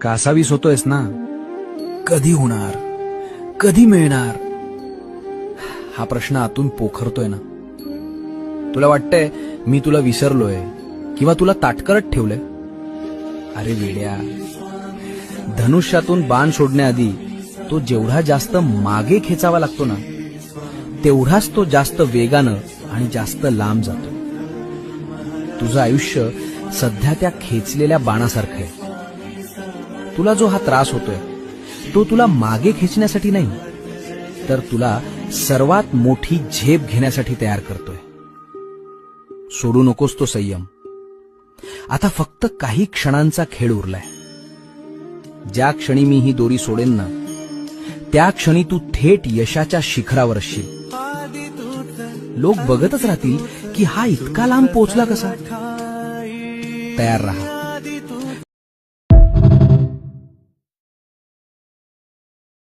कासावीस होतोयस ना? कधी होणार, कधी मिळणार, हा प्रश्न आतून पोखरतोय ना? तुला वाटतंय मी तुला विसरलोय किंवा तुला ताटकरत ठेवलंय? अरे वेड्या, धनुष्यातून बाण सोडण्याआधी तो जेवढा जास्त मागे खेचावा लागतो ना, तेवढाच तो जास्त वेगानं आणि जास्त लांब जातो. तुझं आयुष्य सध्या त्या खेचलेल्या बाणासारखं आहे. तुला जो हा त्रास होतोय तो तुला मागे खेचण्यासाठी नाही, तर तुला सर्वात मोठी झेप घेण्यासाठी तयार करतोय. सोडू नकोस तो संयम. आता फक्त काही क्षणांचा खेळ उरलाय. ज्या क्षणी मी ही दोरी सोडेन ना, त्या क्षणी तू थेट यशाच्या शिखरावर असशील. लोक बघतच राहतील की हा इतका लांब पोहोचला कसा. तयार राहा.